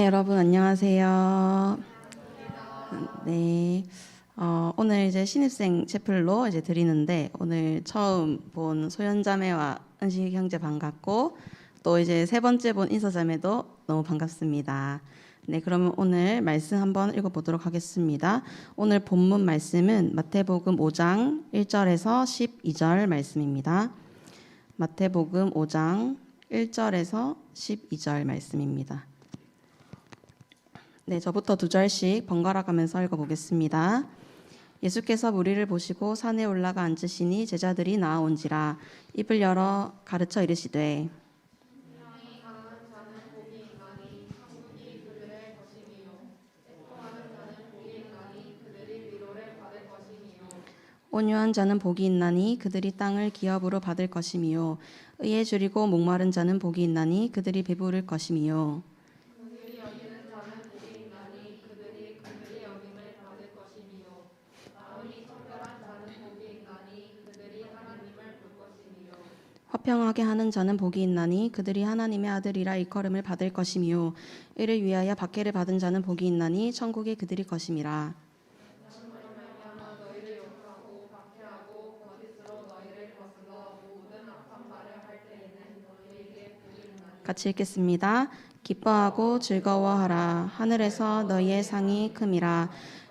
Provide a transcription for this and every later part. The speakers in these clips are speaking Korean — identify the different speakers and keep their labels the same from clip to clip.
Speaker 1: 네, 여러분 안녕하세요. 네, 오늘 이제 신입생 채플로 이제 드리는데 오늘 처음 본 소연자매와 은식 형제 반갑고 또 이제 세 번째 본 인서자매도 너무 반갑습니다. 네, 그러면 오늘 말씀 한번 읽어보도록 하겠습니다. 오늘 본문 말씀은 마태복음 5장 1절에서 12절 말씀입니다. 마태복음 5장 1절에서 12절 말씀입니다. 네, 저부터 두 절씩 번갈아 가면서 읽어보겠습니다. 예수께서 무리를 보시고 산에 올라가 앉으시니 제자들이 나아온지라 입을 열어 가르쳐 이르시되 온유한 자는 복이 있나니 그들이 땅을 기업으로 받을 것이미요 의에 줄이고 목마른 자는 복이 있나니 그들이 배부를 것이미요 화평하게 하는 자는 복이 있나니 그들이 하나님의 아들이라 일컬음을 받을 것이미요 이를 위하여 박해를 받은 자는 복이 있나니 천국이 그들이 것임이라. 같이 읽겠습니다. 기뻐하고 즐거워하라. 하늘에서 너희의 상이 큼이라.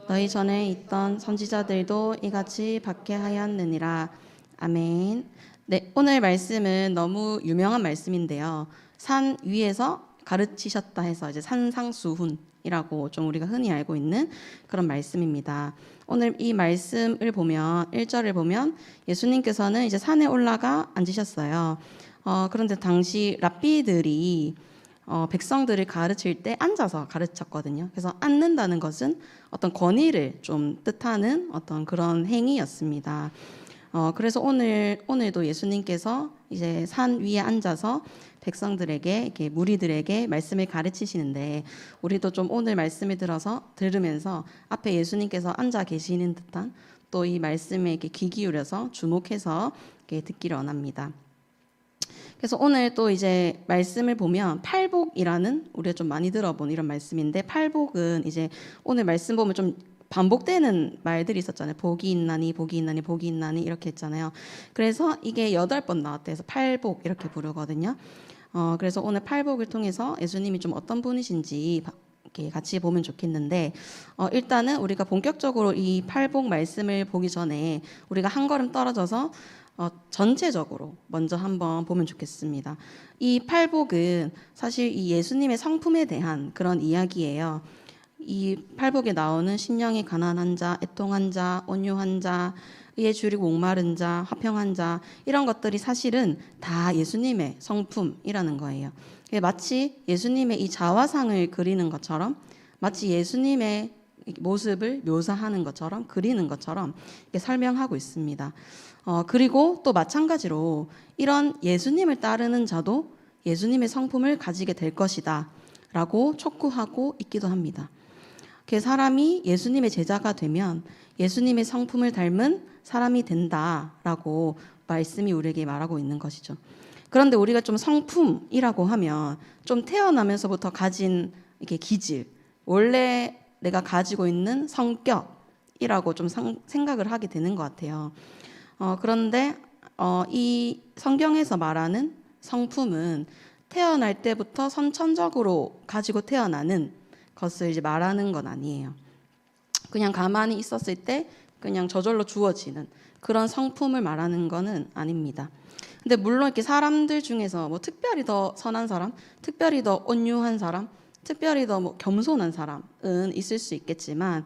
Speaker 1: 너희 전에 있던 선지자들도 이같이 박해하였느니라. 아멘. 네, 오늘 말씀은 너무 유명한 말씀인데요. 산 위에서 가르치셨다 해서 이제 산상수훈이라고 좀 우리가 흔히 알고 있는 그런 말씀입니다. 오늘 이 말씀을 보면 1절을 보면 예수님께서는 이제 산에 올라가 앉으셨어요. 그런데 당시 랍비들이 백성들을 가르칠 때 앉아서 가르쳤거든요. 그래서 앉는다는 것은 어떤 권위를 좀 뜻하는 어떤 그런 행위였습니다. 그래서 오늘도 예수님께서 이제 산 위에 앉아서 백성들에게 이렇게 무리들에게 말씀을 가르치시는데 우리도 좀 오늘 말씀을 들으면서 앞에 예수님께서 앉아 계시는 듯한 또 이 말씀에 이렇게 귀 기울여서 주목해서 이렇게 듣기를 원합니다. 그래서 오늘 또 이제 말씀을 보면 팔복이라는 우리가 좀 많이 들어본 이런 말씀인데 팔복은 이제 오늘 말씀 보면 좀 반복되는 말들이 있었잖아요. 복이 있나니 복이 있나니 복이 있나니 이렇게 했잖아요. 그래서 이게 8번 나왔대 해서 팔복 이렇게 부르거든요. 그래서 오늘 팔복을 통해서 예수님이 좀 어떤 분이신지 이렇게 같이 보면 좋겠는데 일단은 우리가 본격적으로 이 팔복 말씀을 보기 전에 우리가 한 걸음 떨어져서 전체적으로 먼저 한번 보면 좋겠습니다. 이 팔복은 사실 이 예수님의 성품에 대한 그런 이야기예요. 이 팔복에 나오는 심령이 가난한 자, 애통한 자, 온유한 자, 의에 줄이고 목마른 자, 화평한 자 이런 것들이 사실은 다 예수님의 성품이라는 거예요. 마치 예수님의 이 자화상을 그리는 것처럼 마치 예수님의 모습을 묘사하는 것처럼 그리는 것처럼 설명하고 있습니다. 그리고 또 마찬가지로 이런 예수님을 따르는 자도 예수님의 성품을 가지게 될 것이다 라고 촉구하고 있기도 합니다. 그 사람이 예수님의 제자가 되면 예수님의 성품을 닮은 사람이 된다라고 말씀이 우리에게 말하고 있는 것이죠. 그런데 우리가 좀 성품이라고 하면 좀 태어나면서부터 가진 이렇게 기질, 원래 내가 가지고 있는 성격이라고 좀 생각을 하게 되는 것 같아요. 그런데 이 성경에서 말하는 성품은 태어날 때부터 선천적으로 가지고 태어나는 것을 이제 말하는 건 아니에요. 그냥 가만히 있었을 때 그냥 저절로 주어지는 그런 성품을 말하는 거는 아닙니다. 근데 물론 이렇게 사람들 중에서 뭐 특별히 더 선한 사람, 특별히 더 온유한 사람, 특별히 더 뭐 겸손한 사람은 있을 수 있겠지만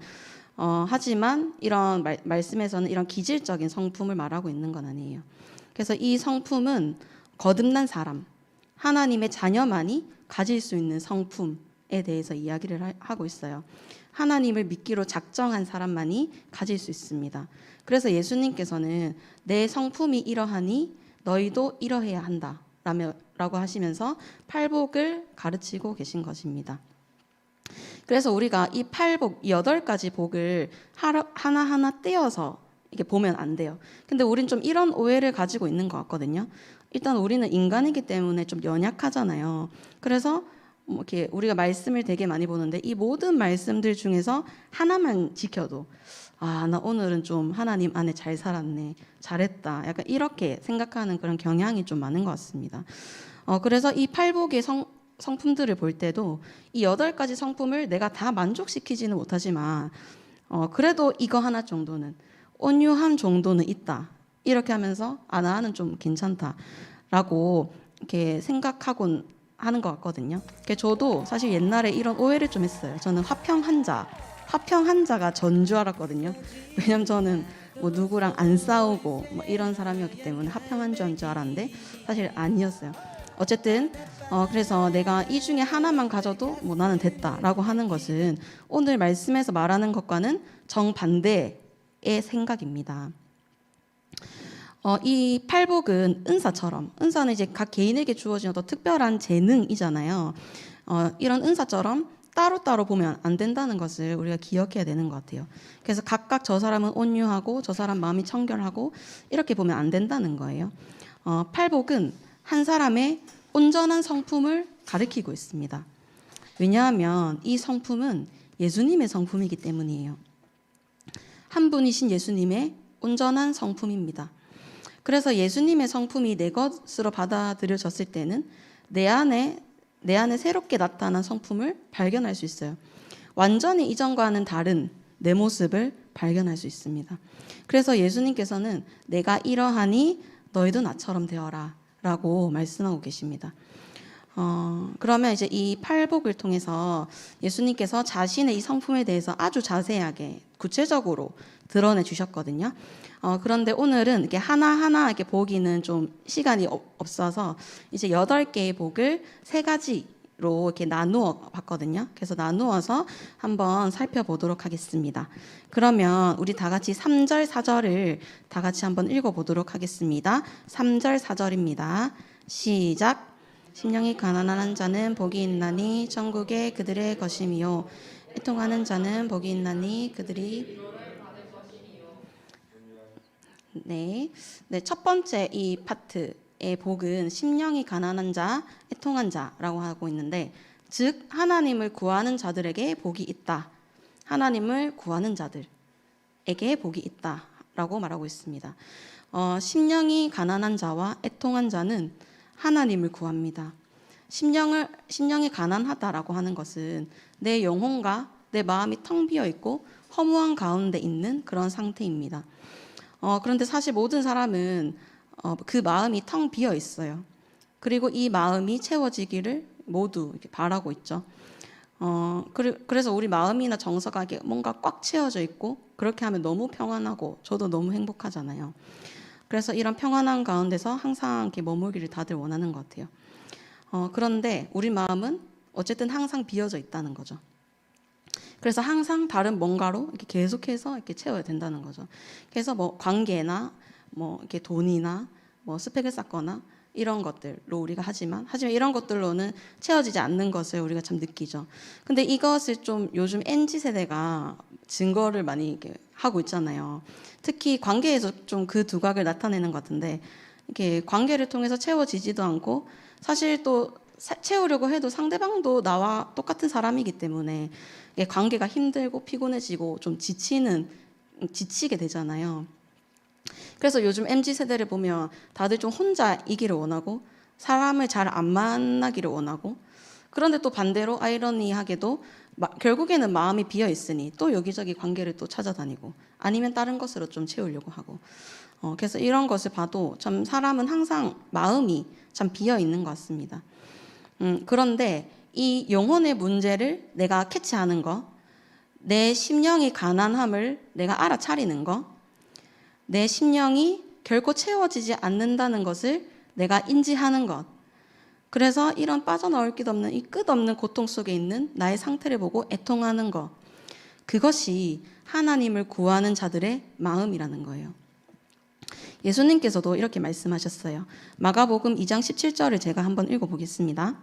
Speaker 1: 하지만 이런 말씀에서는 이런 기질적인 성품을 말하고 있는 건 아니에요. 그래서 이 성품은 거듭난 사람, 하나님의 자녀만이 가질 수 있는 성품에 대해서 이야기를 하고 있어요. 하나님을 믿기로 작정한 사람만이 가질 수 있습니다. 그래서 예수님께서는 내 성품이 이러하니 너희도 이러해야 한다 라고 하시면서 팔복을 가르치고 계신 것입니다. 그래서 우리가 이 팔복, 8가지 복을 하나하나 떼어서 이렇게 보면 안 돼요. 근데 우린 좀 이런 오해를 가지고 있는 것 같거든요. 일단 우리는 인간이기 때문에 좀 연약하잖아요. 그래서 뭐 이렇게 우리가 말씀을 되게 많이 보는데 이 모든 말씀들 중에서 하나만 지켜도 나 오늘은 좀 하나님 안에 잘 살았네, 잘했다, 약간 이렇게 생각하는 그런 경향이 좀 많은 것 같습니다. 그래서 이 팔복의 성품들을 볼 때도 이 8가지 성품을 내가 다 만족시키지는 못하지만 그래도 이거 하나 정도는, 온유함 정도는 있다, 이렇게 하면서 나는 좀 괜찮다라고 이렇게 생각하곤 하는 것 같거든요. 저도 사실 옛날에 이런 오해를 좀 했어요. 저는 화평한자가 전 줄 알았거든요. 왜냐면 저는 뭐 누구랑 안 싸우고 뭐 이런 사람이었기 때문에 화평한 줄 알았는데 사실 아니었어요. 어쨌든 그래서 내가 이 중에 하나만 가져도 뭐 나는 됐다라고 하는 것은 오늘 말씀에서 말하는 것과는 정반대의 생각입니다. 이 팔복은 은사는 이제 각 개인에게 주어진 어떤 특별한 재능이잖아요. 이런 은사처럼 따로따로 보면 안 된다는 것을 우리가 기억해야 되는 것 같아요. 그래서 각각 저 사람은 온유하고 저 사람 마음이 청결하고 이렇게 보면 안 된다는 거예요. 팔복은 한 사람의 온전한 성품을 가리키고 있습니다. 왜냐하면 이 성품은 예수님의 성품이기 때문이에요. 한 분이신 예수님의 온전한 성품입니다. 그래서 예수님의 성품이 내 것으로 받아들여졌을 때는 내 안에 새롭게 나타난 성품을 발견할 수 있어요. 완전히 이전과는 다른 내 모습을 발견할 수 있습니다. 그래서 예수님께서는 내가 이러하니 너희도 나처럼 되어라 라고 말씀하고 계십니다. 그러면 이제 이 팔복을 통해서 예수님께서 자신의 이 성품에 대해서 아주 자세하게 구체적으로 드러내 주셨거든요. 그런데 오늘은 이렇게 하나하나 이렇게 보기는 좀 시간이 없어서 이제 8개의 복을 3가지로 이렇게 나누어 봤거든요. 그래서 나누어서 한번 살펴보도록 하겠습니다. 그러면 우리 다 같이 3절, 4절을 다 같이 한번 읽어보도록 하겠습니다. 3절, 4절입니다. 시작. 심령이 가난한 자는 복이 있나니 천국에 그들의 것임이요 애통하는 자는 복이 있나니 그들이 네, 첫 번째 이 파트의 복은 심령이 가난한 자, 애통한 자라고 하고 있는데, 즉 하나님을 구하는 자들에게 복이 있다. 하나님을 구하는 자들에게 복이 있다라고 말하고 있습니다. 심령이 가난한 자와 애통한 자는 하나님을 구합니다. 심령이 가난하다라고 하는 것은 내 영혼과 내 마음이 텅 비어 있고 허무한 가운데 있는 그런 상태입니다. 그런데 사실 모든 사람은 그 마음이 텅 비어 있어요. 그리고 이 마음이 채워지기를 모두 이렇게 바라고 있죠. 그래서 우리 마음이나 정서가 뭔가 꽉 채워져 있고 그렇게 하면 너무 평안하고 저도 너무 행복하잖아요. 그래서 이런 평안한 가운데서 항상 이렇게 머물기를 다들 원하는 것 같아요. 그런데 우리 마음은 어쨌든 항상 비어져 있다는 거죠. 그래서 항상 다른 뭔가로 이렇게 계속해서 이렇게 채워야 된다는 거죠. 그래서 뭐 관계나 뭐 이렇게 돈이나 뭐 스펙을 쌓거나 이런 것들로 우리가 하지만 이런 것들로는 채워지지 않는 것을 우리가 참 느끼죠. 근데 이것을 좀 요즘 MZ 세대가 증거를 많이 이렇게 하고 있잖아요. 특히 관계에서 좀 그 두각을 나타내는 것 같은데, 이렇게 관계를 통해서 채워지지도 않고 사실 또 채우려고 해도 상대방도 나와 똑같은 사람이기 때문에 관계가 힘들고 피곤해지고 좀 지치게 되잖아요. 그래서 요즘 MZ세대를 보면 다들 좀 혼자이기를 원하고 사람을 잘 안 만나기를 원하고, 그런데 또 반대로 아이러니하게도 결국에는 마음이 비어 있으니 또 여기저기 관계를 또 찾아다니고 아니면 다른 것으로 좀 채우려고 하고, 그래서 이런 것을 봐도 참 사람은 항상 마음이 참 비어 있는 것 같습니다. 그런데 이 영혼의 문제를 내가 캐치하는 거, 내 심령이 가난함을 내가 알아차리는 거, 내 심령이 결코 채워지지 않는다는 것을 내가 인지하는 것, 그래서 이런 빠져나올 길 없는 이 끝없는 고통 속에 있는 나의 상태를 보고 애통하는 것, 그것이 하나님을 구하는 자들의 마음이라는 거예요. 예수님께서도 이렇게 말씀하셨어요. 마가복음 2장 17절을 제가 한번 읽어보겠습니다.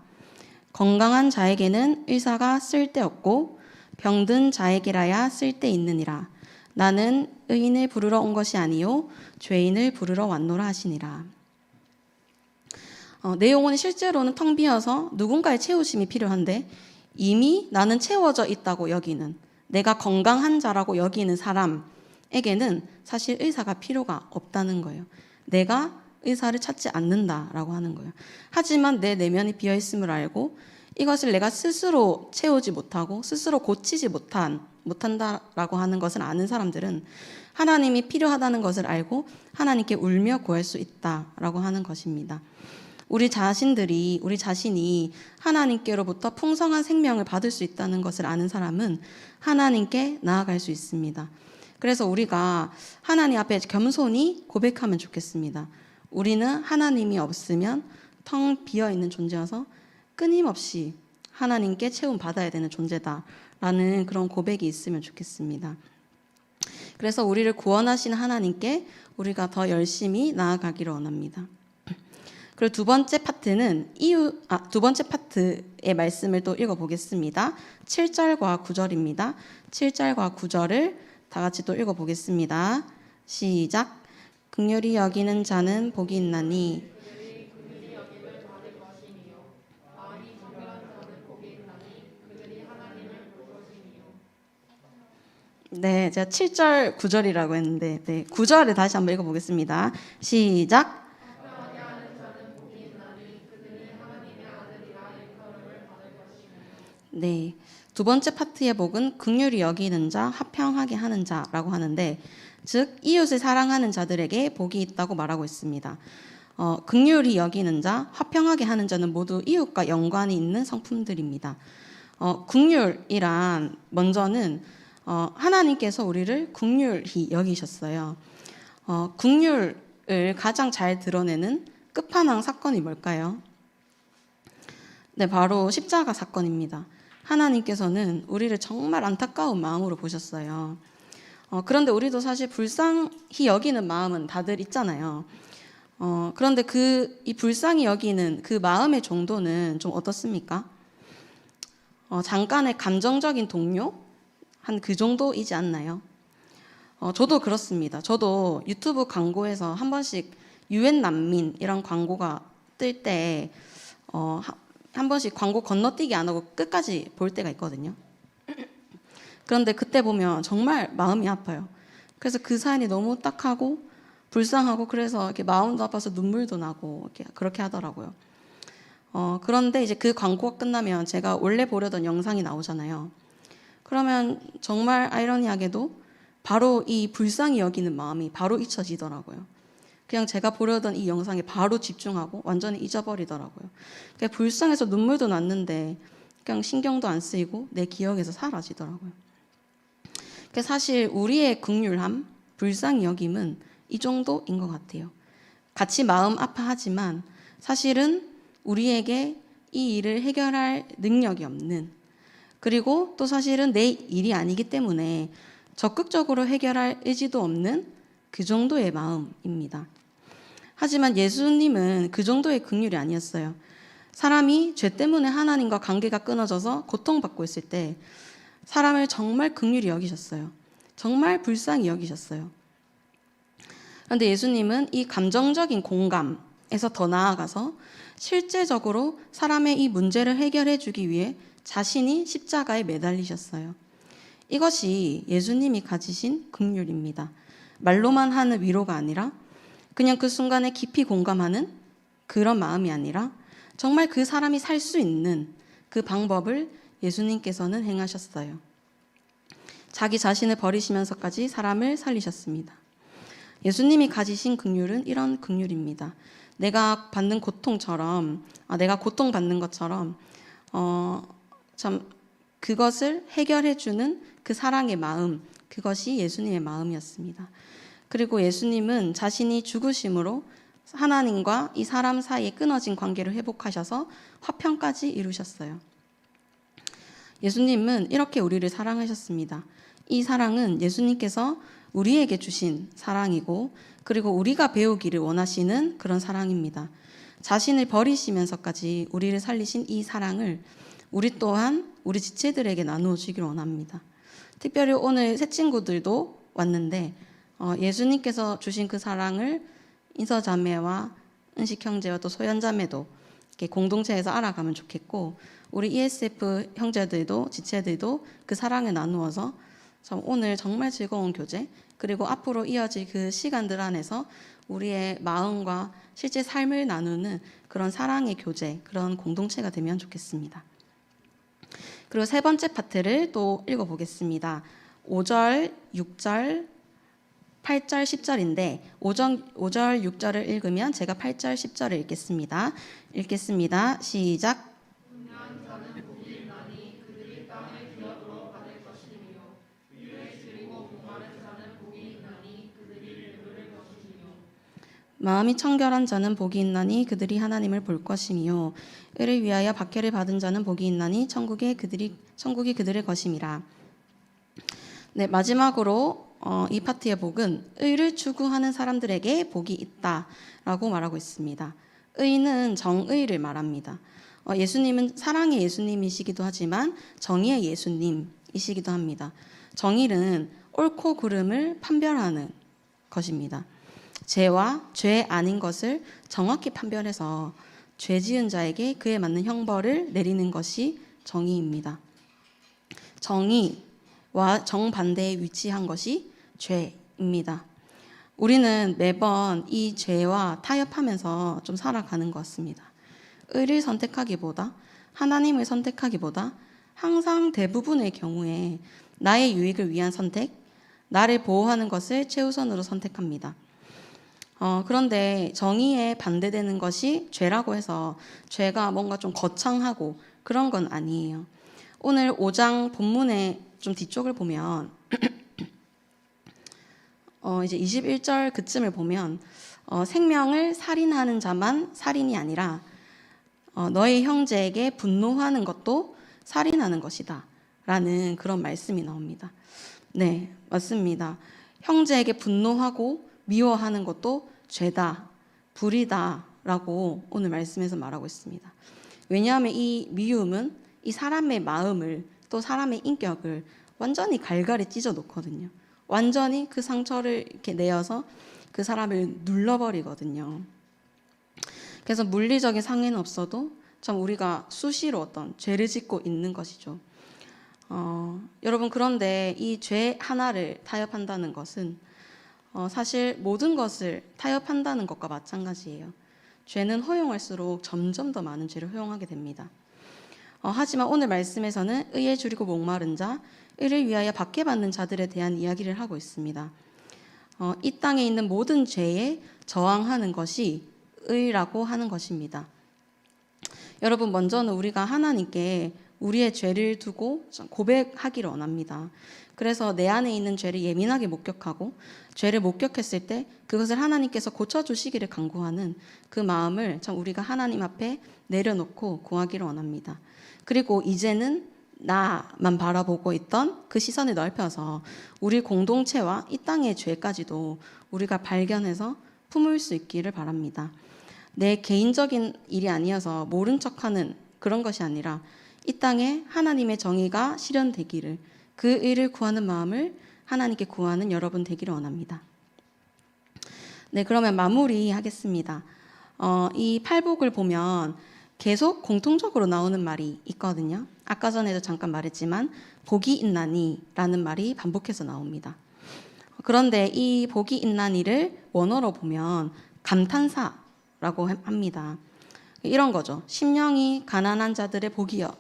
Speaker 1: 건강한 자에게는 의사가 쓸데없고 병든 자에게라야 쓸데있느니라. 나는 의인을 부르러 온 것이 아니요 죄인을 부르러 왔노라 하시니라. 내 영혼이 실제로는 텅 비어서 누군가의 채우심이 필요한데 이미 나는 채워져 있다고 여기는, 내가 건강한 자라고 여기는 사람에게는 사실 의사가 필요가 없다는 거예요. 내가 의사를 찾지 않는다라고 하는 거예요. 하지만 내 내면이 비어있음을 알고 이것을 내가 스스로 채우지 못하고 스스로 고치지 못한다라고 하는 것을 아는 사람들은 하나님이 필요하다는 것을 알고 하나님께 울며 구할 수 있다라고 하는 것입니다. 우리 자신이 하나님께로부터 풍성한 생명을 받을 수 있다는 것을 아는 사람은 하나님께 나아갈 수 있습니다. 그래서 우리가 하나님 앞에 겸손히 고백하면 좋겠습니다. 우리는 하나님이 없으면 텅 비어있는 존재여서 끊임없이 하나님께 채움 받아야 되는 존재다라는 그런 고백이 있으면 좋겠습니다. 그래서 우리를 구원하신 하나님께 우리가 더 열심히 나아가기를 원합니다. 그리고 두 번째 파트의 말씀을 또 읽어보겠습니다. 7절과 9절입니다. 7절과 9절을 다 같이 또 읽어보겠습니다. 시작. 긍휼히 여기는 자는 복이 있나니 네, 제가 7절, 9절이라고 했는데 9절을 다시 한번 읽어보겠습니다. 시작. 네, 두 번째 파트의 복은 긍휼히 여기는 자, 화평하게 하는 자라고 하는데, 즉 이웃을 사랑하는 자들에게 복이 있다고 말하고 있습니다. 긍휼히 여기는 자, 화평하게 하는 자는 모두 이웃과 연관이 있는 성품들입니다. 긍휼이란 먼저는 하나님께서 우리를 긍휼히 여기셨어요. 긍휼을 가장 잘 드러내는 끝판왕 사건이 뭘까요? 네, 바로 십자가 사건입니다. 하나님께서는 우리를 정말 안타까운 마음으로 보셨어요. 그런데 우리도 사실 불쌍히 여기는 마음은 다들 있잖아요. 그런데 이 불쌍히 여기는 그 마음의 정도는 좀 어떻습니까? 잠깐의 감정적인 동요? 한 그 정도이지 않나요? 저도 그렇습니다. 저도 유튜브 광고에서 한 번씩 유엔 난민 이런 광고가 뜰 때 한 번씩 광고 건너뛰기 안 하고 끝까지 볼 때가 있거든요. 그런데 그때 보면 정말 마음이 아파요. 그래서 그 사연이 너무 딱하고 불쌍하고 그래서 이렇게 마음도 아파서 눈물도 나고 그렇게 하더라고요. 그런데 이제 그 광고가 끝나면 제가 원래 보려던 영상이 나오잖아요. 그러면 정말 아이러니하게도 바로 이 불쌍히 여기는 마음이 바로 잊혀지더라고요. 그냥 제가 보려던 이 영상에 바로 집중하고 완전히 잊어버리더라고요. 그러니까 불쌍해서 눈물도 났는데 그냥 신경도 안 쓰이고 내 기억에서 사라지더라고요. 그러니까 사실 우리의 긍휼함, 불쌍히 여김은 이 정도인 것 같아요. 같이 마음 아파하지만 사실은 우리에게 이 일을 해결할 능력이 없는, 그리고 또 사실은 내 일이 아니기 때문에 적극적으로 해결할 의지도 없는 그 정도의 마음입니다. 하지만 예수님은 그 정도의 긍휼이 아니었어요. 사람이 죄 때문에 하나님과 관계가 끊어져서 고통받고 있을 때 사람을 정말 긍휼히 여기셨어요. 정말 불쌍히 여기셨어요. 그런데 예수님은 이 감정적인 공감에서 더 나아가서 실제적으로 사람의 이 문제를 해결해 주기 위해 자신이 십자가에 매달리셨어요. 이것이 예수님이 가지신 긍휼입니다. 말로만 하는 위로가 아니라 그냥 그 순간에 깊이 공감하는 그런 마음이 아니라 정말 그 사람이 살 수 있는 그 방법을 예수님께서는 행하셨어요. 자기 자신을 버리시면서까지 사람을 살리셨습니다. 예수님이 가지신 긍휼은 이런 긍휼입니다. 내가 받는 고통처럼, 내가 고통받는 것처럼 참 그것을 해결해주는 그 사랑의 마음, 그것이 예수님의 마음이었습니다. 그리고 예수님은 자신이 죽으심으로 하나님과 이 사람 사이에 끊어진 관계를 회복하셔서 화평까지 이루셨어요. 예수님은 이렇게 우리를 사랑하셨습니다. 이 사랑은 예수님께서 우리에게 주신 사랑이고, 그리고 우리가 배우기를 원하시는 그런 사랑입니다. 자신을 버리시면서까지 우리를 살리신 이 사랑을 우리 또한 우리 지체들에게 나누어 주기를 원합니다. 특별히 오늘 새 친구들도 왔는데 예수님께서 주신 그 사랑을 인서자매와 은식 형제와 또 소연자매도 이렇게 공동체에서 알아가면 좋겠고, 우리 ESF 형제들도 지체들도 그 사랑을 나누어서 오늘 정말 즐거운 교제, 그리고 앞으로 이어질 그 시간들 안에서 우리의 마음과 실제 삶을 나누는 그런 사랑의 교제, 그런 공동체가 되면 좋겠습니다. 그리고 세 번째 파트를 또 읽어보겠습니다. 5절, 6절, 8절, 10절인데 5절, 6절을 읽으면 제가 8절, 10절을 읽겠습니다. 읽겠습니다. 시작. 마음이 청결한 자는 복이 있나니 그들이 하나님을 볼 것이며 의를 위하여 박해를 받은 자는 복이 있나니 천국이 그들의 것임이라. 네, 마지막으로 이 파트의 복은 의를 추구하는 사람들에게 복이 있다라고 말하고 있습니다. 의는 정의를 말합니다. 예수님은 사랑의 예수님이시기도 하지만 정의의 예수님이시기도 합니다. 정의는 옳고 그름을 판별하는 것입니다. 죄와 죄 아닌 것을 정확히 판별해서 죄 지은 자에게 그에 맞는 형벌을 내리는 것이 정의입니다. 정의와 정반대에 위치한 것이 죄입니다. 우리는 매번 이 죄와 타협하면서 좀 살아가는 것 같습니다. 의를 선택하기보다, 하나님을 선택하기보다 항상 대부분의 경우에 나의 유익을 위한 선택, 나를 보호하는 것을 최우선으로 선택합니다. 그런데 정의에 반대되는 것이 죄라고 해서 죄가 뭔가 좀 거창하고 그런 건 아니에요. 오늘 5장 본문의 좀 뒤쪽을 보면 이제 21절 그쯤을 보면 생명을 살인하는 자만 살인이 아니라 너의 형제에게 분노하는 것도 살인하는 것이다 라는 그런 말씀이 나옵니다. 네, 맞습니다. 형제에게 분노하고 미워하는 것도 죄다, 불이다 라고 오늘 말씀에서 말하고 있습니다. 왜냐하면 이 미움은 이 사람의 마음을 또 사람의 인격을 완전히 갈갈이 찢어 놓거든요. 완전히 그 상처를 이렇게 내어서 그 사람을 눌러버리거든요. 그래서 물리적인 상해는 없어도 참 우리가 수시로 어떤 죄를 짓고 있는 것이죠. 여러분, 그런데 이 죄 하나를 타협한다는 것은 사실 모든 것을 타협한다는 것과 마찬가지예요. 죄는 허용할수록 점점 더 많은 죄를 허용하게 됩니다. 하지만 오늘 말씀에서는 의에 줄이고 목마른 자, 의를 위하여 박해받는 자들에 대한 이야기를 하고 있습니다. 이 땅에 있는 모든 죄에 저항하는 것이 의라고 하는 것입니다. 여러분, 먼저는 우리가 하나님께 우리의 죄를 두고 고백하기를 원합니다. 그래서 내 안에 있는 죄를 예민하게 목격하고 죄를 목격했을 때 그것을 하나님께서 고쳐주시기를 간구하는 그 마음을 참 우리가 하나님 앞에 내려놓고 구하기를 원합니다. 그리고 이제는 나만 바라보고 있던 그 시선을 넓혀서 우리 공동체와 이 땅의 죄까지도 우리가 발견해서 품을 수 있기를 바랍니다. 내 개인적인 일이 아니어서 모른 척하는 그런 것이 아니라 이 땅에 하나님의 정의가 실현되기를, 그 의를 구하는 마음을 하나님께 구하는 여러분 되기를 원합니다. 네, 그러면 마무리하겠습니다. 이 팔복을 보면 계속 공통적으로 나오는 말이 있거든요. 아까 전에도 잠깐 말했지만 복이 있나니 라는 말이 반복해서 나옵니다. 그런데 이 복이 있나니를 원어로 보면 감탄사라고 합니다. 이런 거죠. 심령이 가난한 자들의 복이여,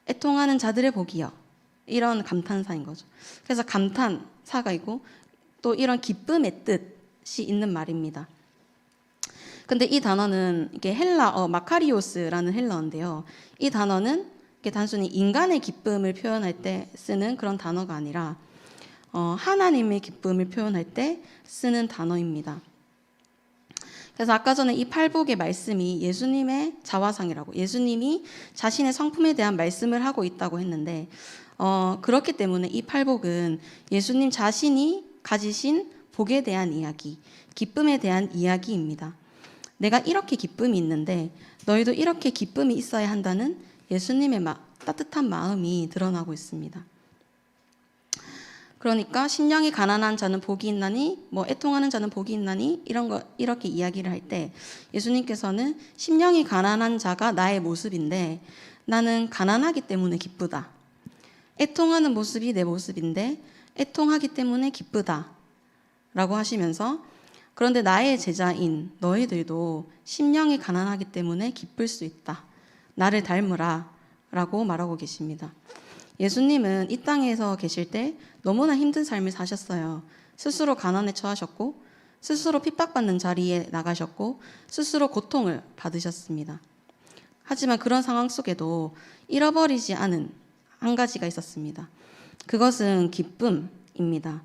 Speaker 1: 애통하는 자들의 복이여, 이런 감탄사인 거죠. 그래서 감탄사가 있고 또 이런 기쁨의 뜻이 있는 말입니다. 근데 이 단어는 이게 헬라어 마카리오스라는 헬라어인데요. 이 단어는 이게 단순히 인간의 기쁨을 표현할 때 쓰는 그런 단어가 아니라 하나님의 기쁨을 표현할 때 쓰는 단어입니다. 그래서 아까 전에 이 팔복의 말씀이 예수님의 자화상이라고, 예수님이 자신의 성품에 대한 말씀을 하고 있다고 했는데 그렇기 때문에 이 팔복은 예수님 자신이 가지신 복에 대한 이야기, 기쁨에 대한 이야기입니다. 내가 이렇게 기쁨이 있는데 너희도 이렇게 기쁨이 있어야 한다는 예수님의 따뜻한 마음이 드러나고 있습니다. 그러니까 심령이 가난한 자는 복이 있나니, 뭐 애통하는 자는 복이 있나니, 이런 거 이렇게 이야기를 할 때 예수님께서는 심령이 가난한 자가 나의 모습인데 나는 가난하기 때문에 기쁘다. 애통하는 모습이 내 모습인데 애통하기 때문에 기쁘다. 라고 하시면서 그런데 나의 제자인 너희들도 심령이 가난하기 때문에 기쁠 수 있다. 나를 닮으라. 라고 말하고 계십니다. 예수님은 이 땅에서 계실 때 너무나 힘든 삶을 사셨어요. 스스로 가난에 처하셨고 스스로 핍박받는 자리에 나가셨고 스스로 고통을 받으셨습니다. 하지만 그런 상황 속에도 잃어버리지 않은 한 가지가 있었습니다. 그것은 기쁨입니다.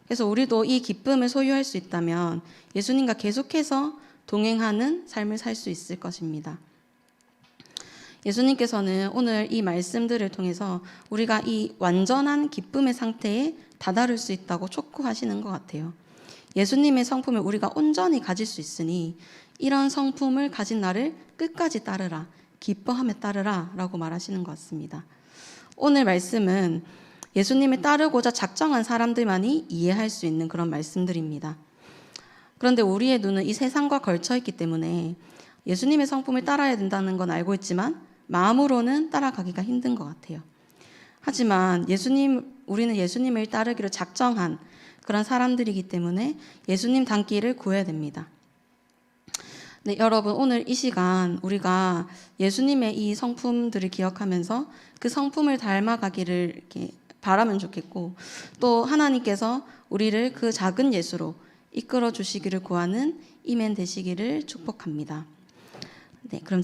Speaker 1: 그래서 우리도 이 기쁨을 소유할 수 있다면 예수님과 계속해서 동행하는 삶을 살 수 있을 것입니다. 예수님께서는 오늘 이 말씀들을 통해서 우리가 이 완전한 기쁨의 상태에 다다를 수 있다고 촉구하시는 것 같아요. 예수님의 성품을 우리가 온전히 가질 수 있으니 이런 성품을 가진 나를 끝까지 따르라, 기뻐하며 따르라 라고 말하시는 것 같습니다. 오늘 말씀은 예수님을 따르고자 작정한 사람들만이 이해할 수 있는 그런 말씀들입니다. 그런데 우리의 눈은 이 세상과 걸쳐 있기 때문에 예수님의 성품을 따라야 된다는 건 알고 있지만 마음으로는 따라가기가 힘든 것 같아요. 하지만 우리는 예수님을 따르기로 작정한 그런 사람들이기 때문에 예수님 닮기를 구해야 됩니다. 네, 여러분 오늘 이 시간 우리가 예수님의 이 성품들을 기억하면서 그 성품을 닮아가기를 이렇게 바라면 좋겠고 또 하나님께서 우리를 그 작은 예수로 이끌어 주시기를 구하는 이멘 되시기를 축복합니다. 네, 그럼